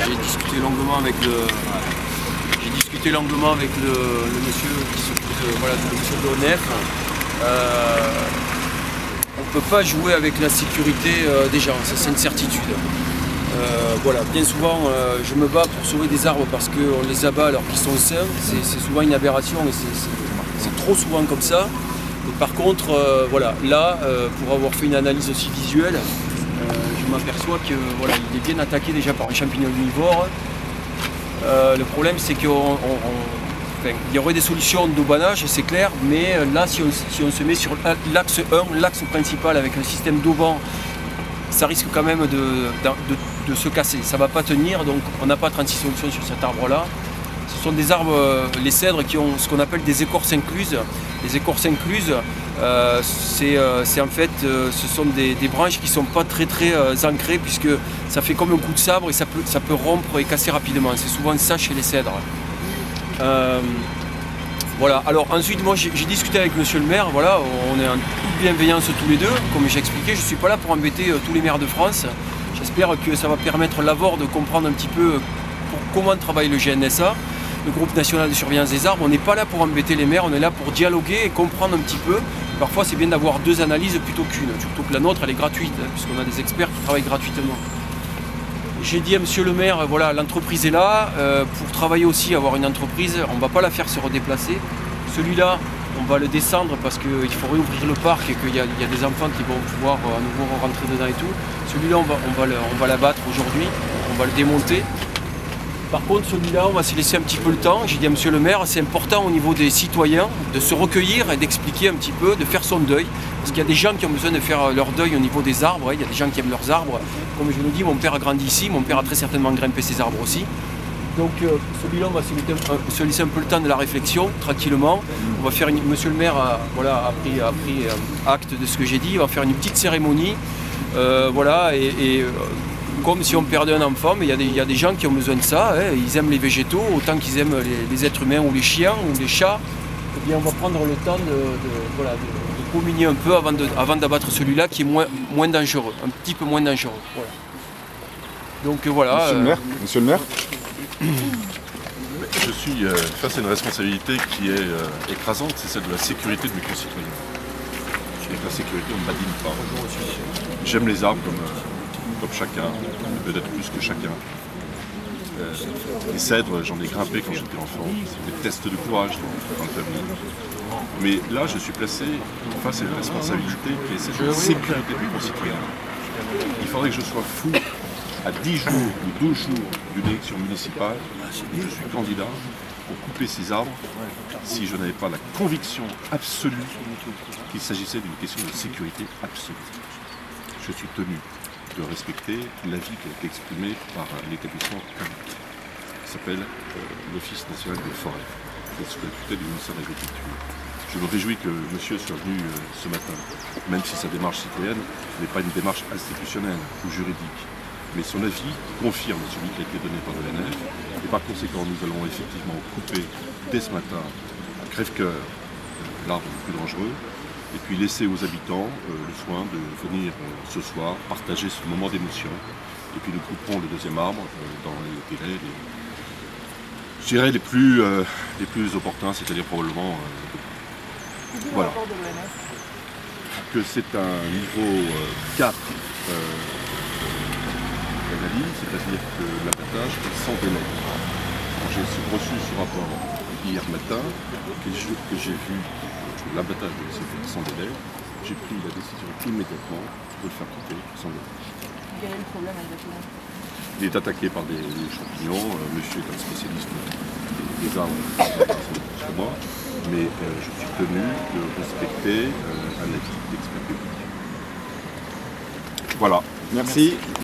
j'ai discuté longuement avec le monsieur qui s'occupe de l'ONF. On ne peut pas jouer avec la sécurité des gens, ça c'est une certitude. Voilà, bien souvent je me bats pour sauver des arbres parce qu'on les abat alors qu'ils sont sains, c'est souvent une aberration et c'est trop souvent comme ça. Et par contre, voilà, là, pour avoir fait une analyse aussi visuelle, je m'aperçois que voilà, il est bien attaqué déjà par un champignon omnivore. Le problème c'est qu'il y aurait des solutions d'aubannage, c'est clair, mais là si on se met sur l'axe 1, l'axe principal avec un système d'aubans, ça risque quand même de se casser, ça ne va pas tenir, donc on n'a pas 36 solutions sur cet arbre-là. Ce sont des arbres, les cèdres, qui ont ce qu'on appelle des écorces incluses. Les écorces incluses, c'est en fait, ce sont des branches qui ne sont pas très ancrées, puisque ça fait comme un coup de sabre et ça peut rompre et casser rapidement. C'est souvent ça chez les cèdres. Voilà, alors ensuite moi j'ai discuté avec monsieur le maire, voilà, on est en toute bienveillance tous les deux, comme j'ai expliqué, je ne suis pas là pour embêter tous les maires de France. J'espère que ça va permettre l'AVOR de comprendre un petit peu comment travaille le GNSA, le groupe national de surveillance des arbres. On n'est pas là pour embêter les maires, on est là pour dialoguer et comprendre un petit peu. Parfois c'est bien d'avoir deux analyses plutôt qu'une, surtout que la nôtre elle est gratuite, puisqu'on a des experts qui travaillent gratuitement. J'ai dit à monsieur le maire, voilà, l'entreprise est là, pour travailler aussi, avoir une entreprise, on ne va pas la faire se redéplacer. Celui-là, on va le descendre parce qu'il faut réouvrir le parc et qu'il y a des enfants qui vont pouvoir à nouveau rentrer dedans et tout. Celui-là, on va l'abattre aujourd'hui, on va le démonter. Par contre, celui-là, on va se laisser un petit peu le temps. J'ai dit à monsieur le maire, c'est important au niveau des citoyens de se recueillir et d'expliquer un petit peu, de faire son deuil. Parce qu'il y a des gens qui ont besoin de faire leur deuil au niveau des arbres. Il y a des gens qui aiment leurs arbres. Comme je le dis, mon père a grandi ici, mon père a très certainement grimpé ses arbres aussi. Donc celui-là, on va se laisser un peu le temps de la réflexion, tranquillement. On va faire monsieur le maire a pris acte de ce que j'ai dit. Il va faire une petite cérémonie. Voilà, comme si on perdait un enfant, mais il y a des gens qui ont besoin de ça, hein. Ils aiment les végétaux autant qu'ils aiment les êtres humains ou les chiens ou les chats. Eh bien, on va prendre le temps de communier un peu avant d'abattre celui-là qui est moins dangereux, un petit peu moins dangereux. Voilà. Donc voilà. Monsieur le maire. Je suis face à une responsabilité qui est écrasante, c'est celle de la sécurité de mes concitoyens. Avec la sécurité, on ne badine pas. J'aime les arbres comme chacun, peut-être plus que chacun. Les cèdres, j'en ai grimpé quand j'étais enfant, c'était des tests de courage dans la famille. Mais là, je suis placé face à une responsabilité qui est celle de la sécurité de mes concitoyens. Il faudrait que je sois fou à 10 jours ou 12 jours d'une élection municipale, où je suis candidat, pour couper ces arbres, si je n'avais pas la conviction absolue qu'il s'agissait d'une question de sécurité absolue. Je suis tenu de respecter l'avis qui a été exprimé par l'établissement public, qui s'appelle l'Office national des forêts, qui est sous la tutelle du ministère de l'Agriculture. Je me réjouis que monsieur soit venu ce matin, même si sa démarche citoyenne n'est pas une démarche institutionnelle ou juridique. Mais son avis confirme celui qui a été donné par l'ONF, et par conséquent nous allons effectivement couper dès ce matin à crève-cœur l'arbre le plus dangereux, et puis laisser aux habitants le soin de venir ce soir partager ce moment d'émotion. Et puis nous couperons le deuxième arbre dans les délais, je dirais, les plus opportuns, c'est-à-dire probablement voilà. Que c'est un niveau 4 d'analyse, c'est-à-dire que l'abattage est sans délai. J'ai reçu ce rapport hier matin, que j'ai vu l'abattage de se faire sans délai, j'ai pris la décision immédiatement de le faire couper sans délai. Quel est le problème exactement? Il est attaqué par des champignons, monsieur est un spécialiste des arbres plus que moi, mais je suis tenu de respecter un avis d'expert public. Voilà. Merci.